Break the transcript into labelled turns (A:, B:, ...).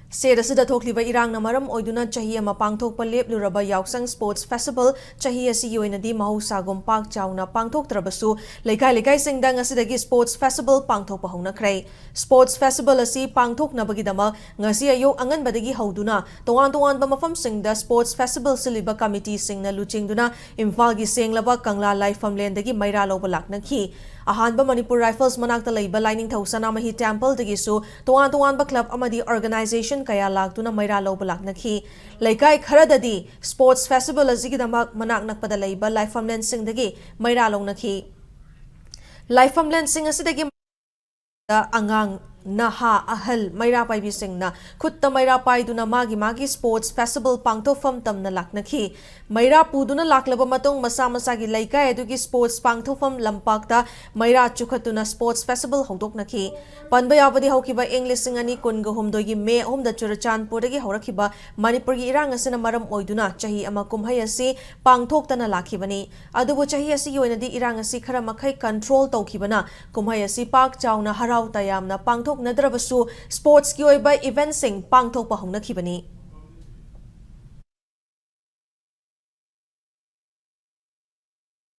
A: State asida thokliba irang na maram oiduna chahi ama pangthokpa lepluraba Yaoshang Sports Festival chahi asi yoinadi mahusagum pak chauna pangthoktrabasu leikai singda ngasidagi Sports Festival pangthokpa hounakrai. Sports Festival asi pangthoknabagidama ngasi ayok anganbadagi hauduna tongan ba mafamsingda Sports Festival siliba committee singna luchingduna Imphal gi senglaba Kangla Laifamlendagi maira loba laknakhi. Ahanba Manipur Rifles manakta leiba Lining Thausana Mahi Temple dagisu tongan ba club amadi organization kaya laktuna maira loba laknakhi. Laikai kharadadi Sports Festival azigidamak manak nakpada leiba Laifamlen singdagi maira longnakhi. Laifamlen sing asidagi angang naha ahal maira paibi singna khutta maira paiduna magi Sports Festival pangthofam tamna laknakhi. Maira puduna laklaba matung masa gi laikai adugi Sports pangthofam lampakta maira chukhatuna Sports Festival hodoknakhi. Panba yabadi haukiba English singani kunga humdogi me homda Churachandpurdagi haurakhiba Manipur gi irang asina maram oiduna chahi ama kumhai asi pangthoktana lakhibani. Adubu chahi asi yoinadi irang asi khara makhai control tawkhibana kumhai asi pak chauna harau tayamna pangthok nadrabasu sports ki oiba event sing pangthok pa hongnakibani.